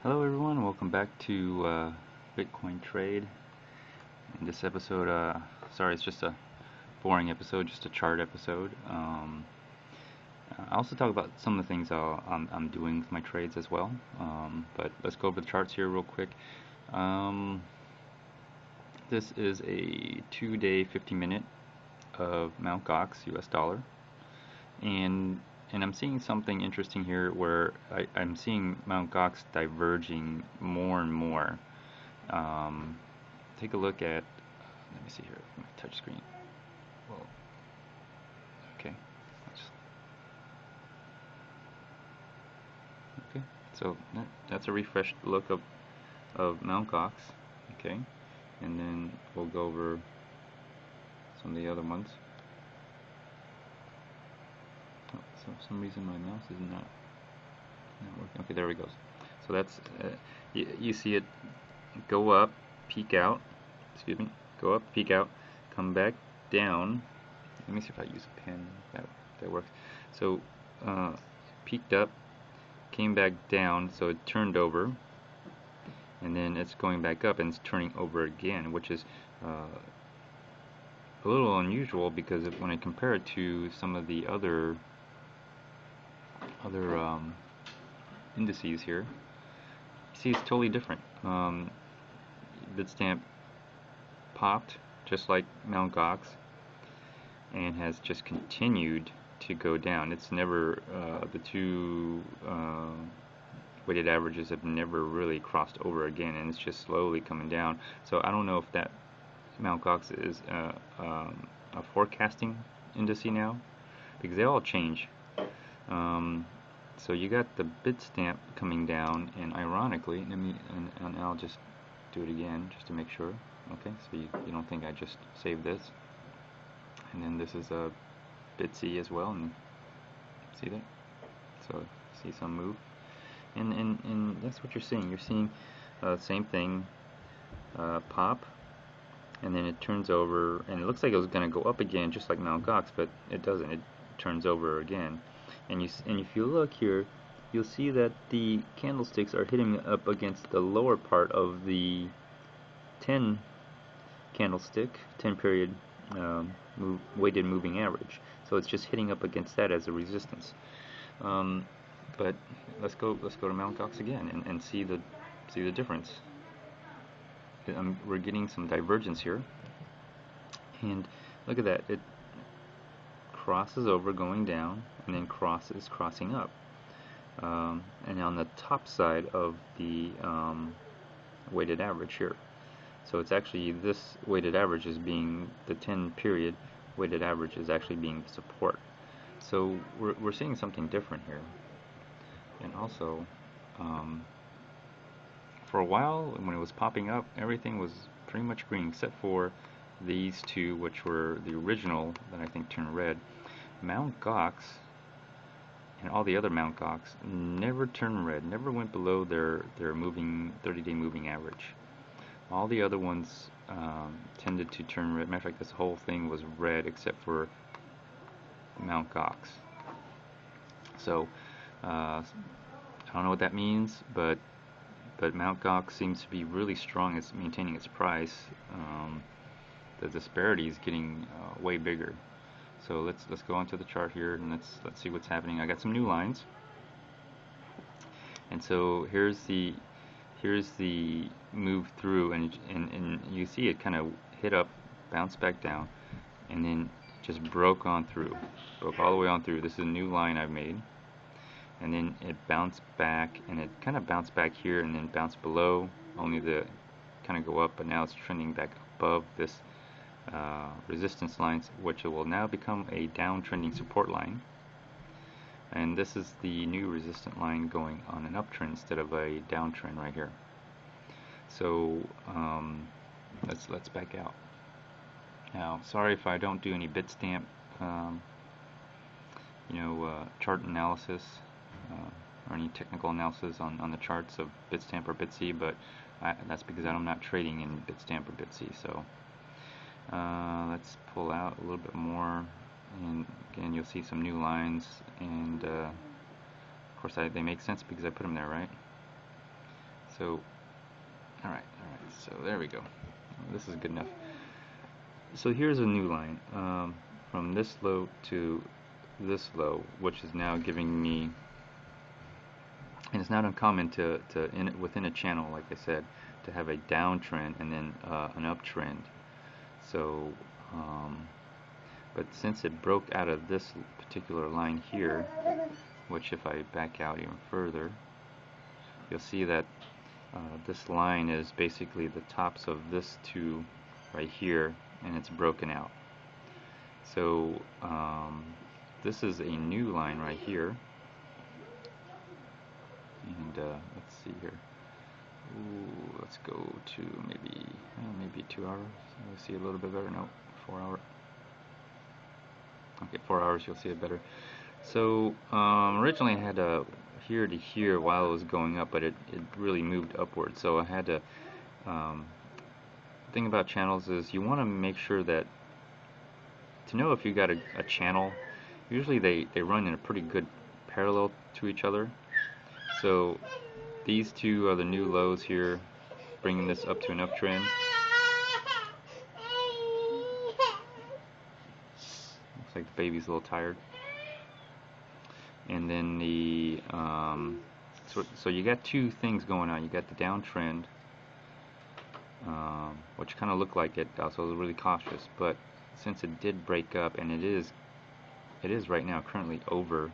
Hello everyone, welcome back to Bitcoin Trade. In this episode, sorry, it's just a boring episode, just a chart episode. I also talk about some of the things I'm doing with my trades as well. But let's go over the charts here real quick. This is a 2-day 50-minute of Mt. Gox US dollar, and I'm seeing something interesting here where I'm seeing Mt. Gox diverging more and more. Take a look at, let me see here, my touch screen. Well, okay. Okay, so that's a refreshed look of Mt. Gox. Okay, and then we'll go over some of the other ones. Oh, so for some reason my mouse is not working. Okay, there we go. So that's, you see it go up, peak out, excuse me, go up, peak out, come back down. Let me see if I use a pen, that works. So peaked up, came back down, so it turned over, and then it's going back up and it's turning over again, which is a little unusual because when I compare it to some of the other indices here, you see it's totally different. Bitstamp popped just like Mt. Gox and has just continued to go down. It's never, the two weighted averages have never really crossed over again, and it's just slowly coming down. So I don't know if that Mt. Gox is a forecasting indice now, because they all change. So you got the Bitstamp coming down, and ironically, and I'll just do it again just to make sure. Okay, so you don't think I just saved this. And then this is a Bitsy as well, and see that? So see some move, and that's what you're seeing. You're seeing same thing, pop, and then it turns over, and it looks like it was going to go up again, just like Mt. Gox, but it doesn't. It turns over again. And if you look here, you'll see that the candlesticks are hitting up against the lower part of the 10 candlestick, 10 period weighted moving average. So it's just hitting up against that as a resistance. But let's go to Mt. Gox again and see the difference. We're getting some divergence here, and look at that. It crosses over going down, and then crossing up. And on the top side of the weighted average here. So it's actually, this weighted average is being, the 10 period weighted average is actually being support. So we're seeing something different here. And also, for a while when it was popping up, everything was pretty much green except for these two, which were the original that I think turned red. Mt. Gox and all the other Mt. Gox never turned red, never went below their moving 30-day moving average. All the other ones tended to turn red. Matter of fact, this whole thing was red except for Mt. Gox. So I don't know what that means, but Mt. Gox seems to be really strong at maintaining its price. The disparity is getting way bigger. So let's go onto the chart here, and let's see what's happening. I got some new lines, and so here's the move through, and you see it kind of hit up, bounced back down, and then just broke all the way on through. This is a new line I've made, and then it bounced back, and it kind of bounced back here, and then bounced below, only to kind of go up, but now it's trending back above this resistance lines, which will now become a downtrending support line. And this is the new resistant line going on an uptrend instead of a downtrend right here. So let's back out. Now, sorry if I don't do any Bitstamp chart analysis or any technical analysis on the charts of Bitstamp or Bitsy, but that's because I'm not trading in Bitstamp or Bitsy. So let's pull out a little bit more, and again you'll see some new lines, and of course they make sense because I put them there, right? So, alright, so there we go. This is good enough. So here's a new line, from this low to this low, which is now giving me, and it's not uncommon within a channel, like I said, to have a downtrend and then an uptrend. So, but since it broke out of this particular line here, which if I back out even further, you'll see that this line is basically the tops of this two right here, and it's broken out. So this is a new line right here, and let's see here. Ooh, let's go to maybe 2 hours. Let's see a little bit better. No, 4 hour. Okay, 4 hours. You'll see it better. So originally I had a here to here while it was going up, but it really moved upward. So I had to. The thing about channels is you want to make sure that to know if you got a channel. Usually they run in a pretty good parallel to each other. So these two are the new lows here, bringing this up to an uptrend. Looks like the baby's a little tired. And then the so you got two things going on. You got the downtrend, which kind of looked like it. Also, I was really cautious, but since it did break up, and it is right now currently over.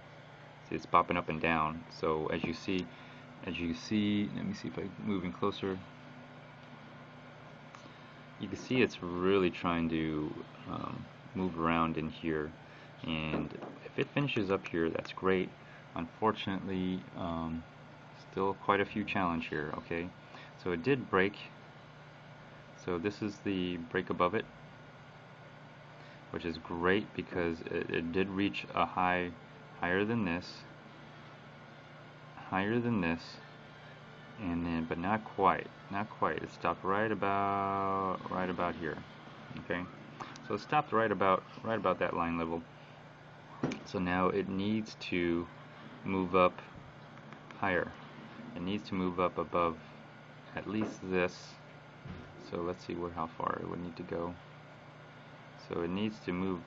See, it's popping up and down. So as you see, let me see if I'm moving closer. You can see it's really trying to move around in here, and if it finishes up here, that's great. Unfortunately, still quite a few challenge here. Okay, so it did break. So this is the break above it, which is great because it did reach a high higher than this, and then but not quite. It stopped right about here. Okay, so it stopped right about that line level. So now it needs to move up higher. It needs to move up above at least this. So let's see how far it would need to go. So it needs to move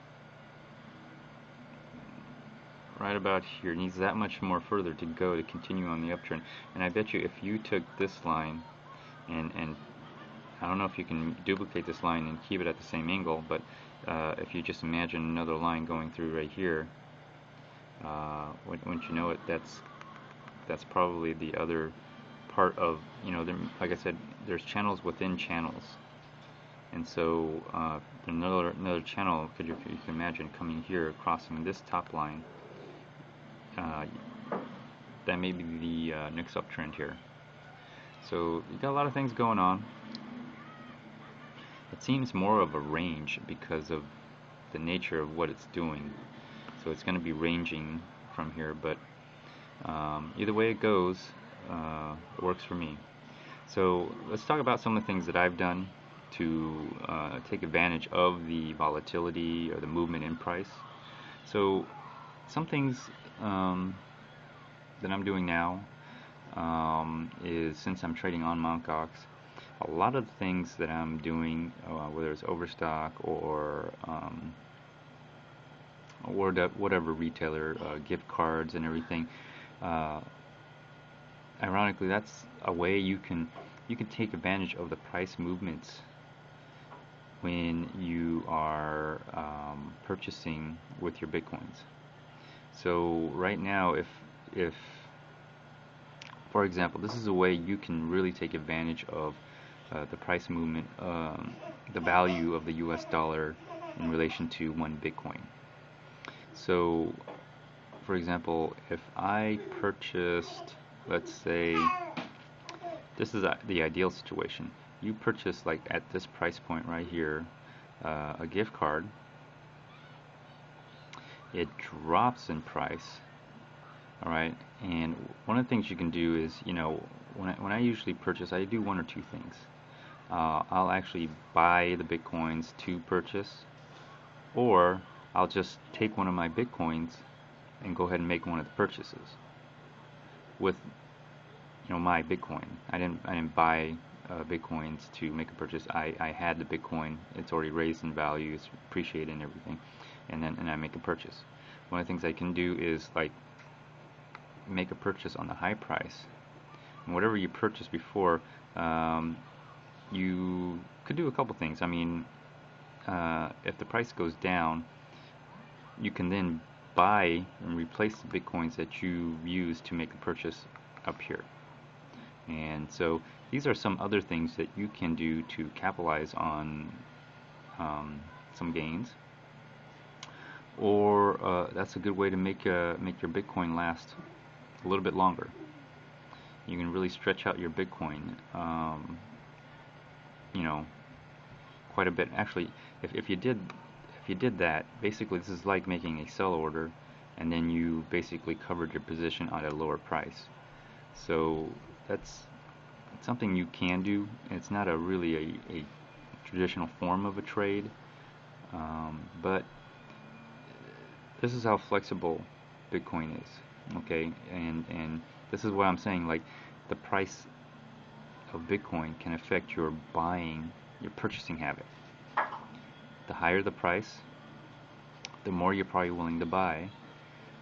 right about here. It needs that much more further to go to continue on the uptrend. And I bet you if you took this line and I don't know if you can duplicate this line and keep it at the same angle, but if you just imagine another line going through right here, once you know it, that's probably the other part of, like I said, there's channels within channels. And so another channel, you can imagine coming here, crossing this top line, that may be the next uptrend here. So you got a lot of things going on. It seems more of a range because of the nature of what it's doing. So it's going to be ranging from here, but either way it goes, it works for me. So let's talk about some of the things that I've done to take advantage of the volatility or the movement in price. So some things that I'm doing now is, since I'm trading on Mt. Gox, a lot of the things that I'm doing, whether it's Overstock or whatever retailer, gift cards and everything, ironically, that's a way you can take advantage of the price movements when you are purchasing with your Bitcoins. So right now, if for example, this is a way you can really take advantage of the price movement, the value of the US dollar in relation to one Bitcoin. So for example, if I purchased, let's say, this is the ideal situation. You purchase, like at this price point right here, a gift card. It drops in price. All right, and one of the things you can do is, when I usually purchase, I do one or two things. I'll actually buy the Bitcoins to purchase, or I'll just take one of my Bitcoins and go ahead and make one of the purchases. With my Bitcoin. I didn't buy Bitcoins to make a purchase. I had the Bitcoin. It's already raised in value. It's appreciated and everything, and I make a purchase. One of the things I can do is like make a purchase on the high price. And whatever you purchased before, you could do a couple things. I mean, if the price goes down, you can then buy and replace the Bitcoins that you used to make the purchase up here. And so these are some other things that you can do to capitalize on some gains. Or that's a good way to make your Bitcoin last a little bit longer. You can really stretch out your Bitcoin, quite a bit. Actually, if you did that, basically this is like making a sell order, and then you basically covered your position at a lower price. So that's something you can do. It's not really a traditional form of a trade, but this is how flexible Bitcoin is. Okay, and this is what I'm saying. Like, the price of Bitcoin can affect your purchasing habit. The higher the price, the more you're probably willing to buy.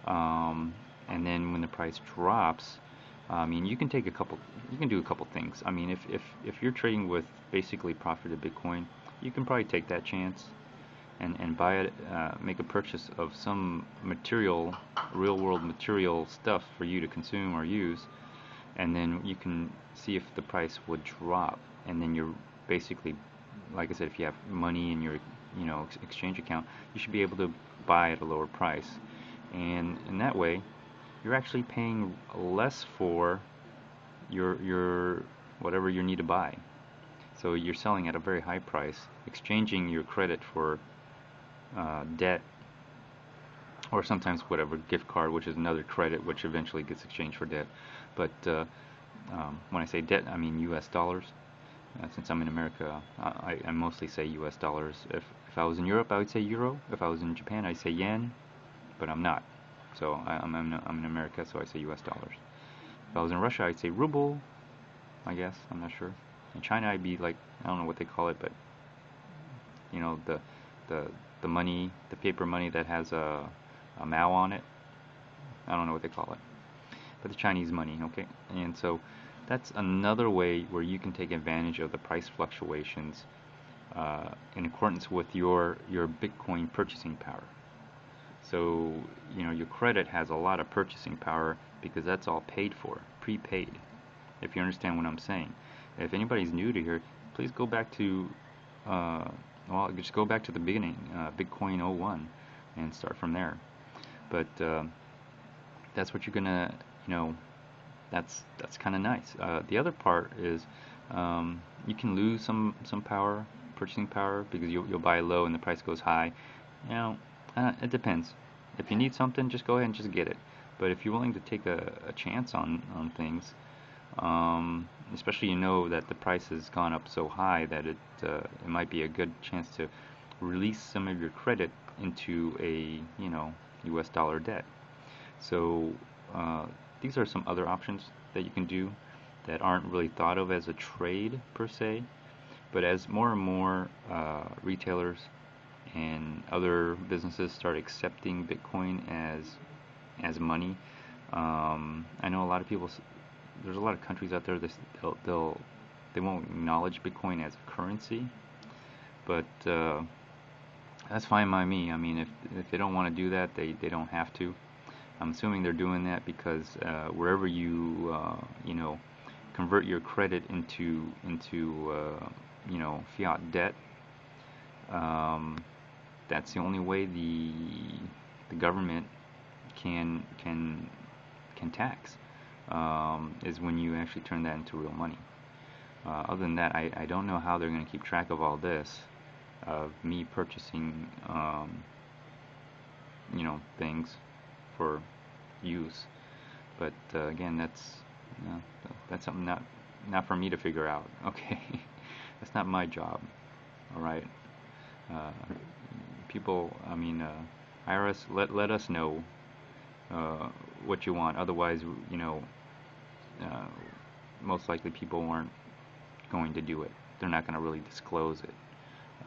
And then when the price drops, I mean, you can do a couple things. I mean, if you're trading with basically profited Bitcoin, you can probably take that chance and buy it, make a purchase of some material, real world material stuff for you to consume or use, and then you can see if the price would drop, and then you're basically, like I said, if you have money in your exchange account, you should be able to buy at a lower price, and in that way you're actually paying less for your whatever you need to buy. So you're selling at a very high price, exchanging your credit for debt, or sometimes whatever, gift card, which is another credit, which eventually gets exchanged for debt. But when I say debt, I mean US dollars. Since I'm in America, I mostly say US dollars. If I was in Europe, I would say euro. If I was in Japan, I'd say yen, but I'm not. So I'm in America, so I say US dollars. If I was in Russia, I'd say ruble, I guess. I'm not sure. In China, I'd be like, I don't know what they call it, but the money, the paper money that has a Mao on it. I don't know what they call it, but the Chinese money, okay? And so that's another way where you can take advantage of the price fluctuations in accordance with your Bitcoin purchasing power. So your credit has a lot of purchasing power because that's all paid for, prepaid. If you understand what I'm saying. If anybody's new to here, please go back to just go back to the beginning, Bitcoin 01, and start from there. But that's what you're gonna, that's kind of nice. The other part is you can lose some purchasing power, because you'll buy low and the price goes high. It depends. If you need something, just go ahead and just get it. But if you're willing to take a chance on things, especially that the price has gone up so high that it might be a good chance to release some of your credit into a US dollar debt. So these are some other options that you can do that aren't really thought of as a trade per se, but as more and more retailers and other businesses start accepting Bitcoin as money, I know a lot of people. There's a lot of countries out there that they won't acknowledge Bitcoin as a currency, but that's fine by me. I mean, if they don't want to do that, they don't have to. I'm assuming they're doing that because wherever you convert your credit into fiat debt, that's the only way the government can tax, is when you actually turn that into real money. Other than that, I don't know how they're going to keep track of all this, of me purchasing things for use. But again, that's something not for me to figure out. Okay, that's not my job. All right, people. I mean, IRS, let us know what you want. Otherwise, most likely people aren't going to do it. They're not going to really disclose it.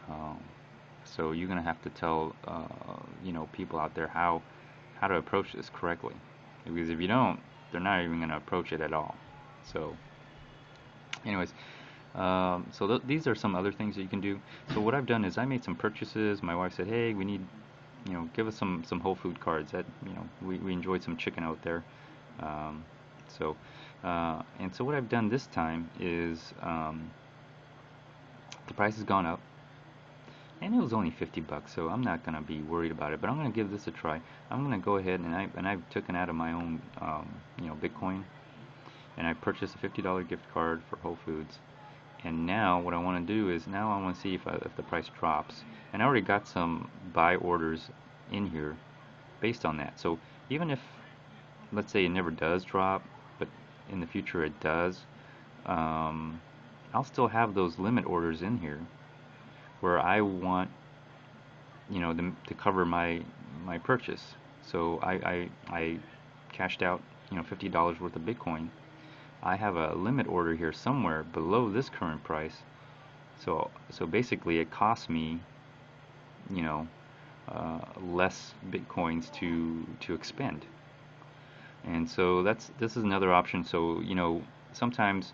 Um, so you're going to have to tell people out there how to approach this correctly, because if you don't, they're not even going to approach it at all. So anyways, so these are some other things that you can do. So what I've done is I made some purchases. My wife said, hey, we need, give us some Whole Food cards. That, we enjoyed some chicken out there. Um, so and so what I've done this time is the price has gone up, and it was only 50 bucks, so I'm not gonna be worried about it. But I'm gonna give this a try. I'm gonna go ahead and I've taken out of my own Bitcoin, and I purchased a $50 gift card for Whole Foods. And now what I want to do is now I want to see if the price drops. And I already got some buy orders in here based on that. So even if, let's say, it never does drop, but in the future it does, I'll still have those limit orders in here where I want, to cover my purchase. So I cashed out, $50 worth of Bitcoin. I have a limit order here somewhere below this current price. So basically it costs me, less Bitcoins to expend. And so this is another option. So, sometimes,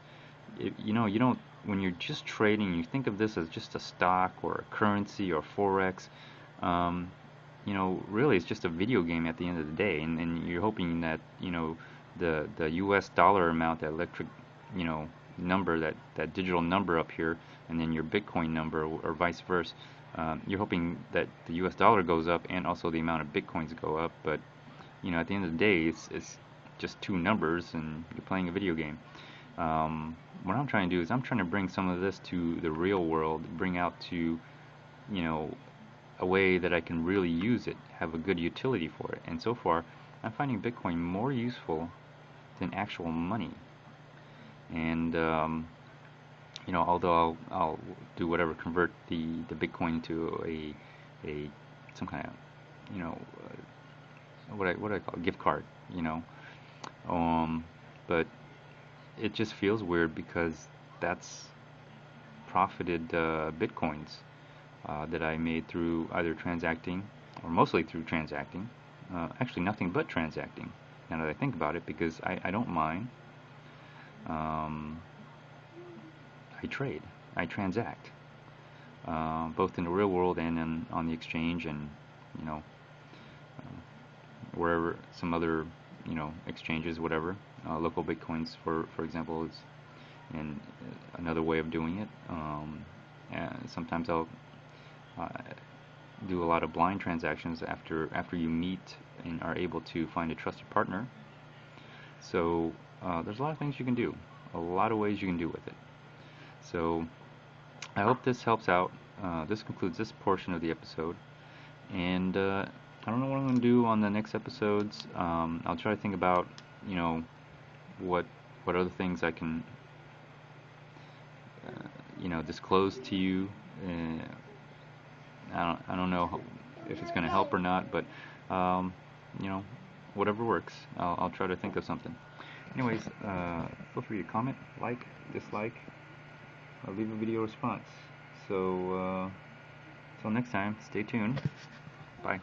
you don't, when you're just trading, you think of this as just a stock or a currency or Forex. Really it's just a video game at the end of the day, and you're hoping that, the US dollar amount, that electric, number, that digital number up here, and then your Bitcoin number, or vice versa. You're hoping that the US dollar goes up and also the amount of Bitcoins go up, but at the end of the day, it's just two numbers, and you're playing a video game. What I'm trying to do is I'm trying to bring some of this to the real world, bring out to, a way that I can really use it, have a good utility for it. And so far, I'm finding Bitcoin more useful than actual money. And although I'll do whatever, convert the Bitcoin to a some kind of, what I call a gift card, but it just feels weird because that's profited Bitcoins that I made through either transacting, or mostly through transacting, actually nothing but transacting, now that I think about it, because I don't mind. I trade, I transact, both in the real world and on the exchange, and wherever, some other exchanges, whatever. Local Bitcoins, for example, is another way of doing it. And sometimes I'll do a lot of blind transactions after you meet and are able to find a trusted partner. So there's a lot of things you can do, a lot of ways you can do with it. So I hope this helps out. This concludes this portion of the episode, and I don't know what I'm going to do on the next episodes. I'll try to think about, what other things I can, disclose to you. I don't know if it's going to help or not, but whatever works. I'll try to think of something. Anyways, feel free to comment, like, dislike, or leave a video response. So, till next time, stay tuned. Bye.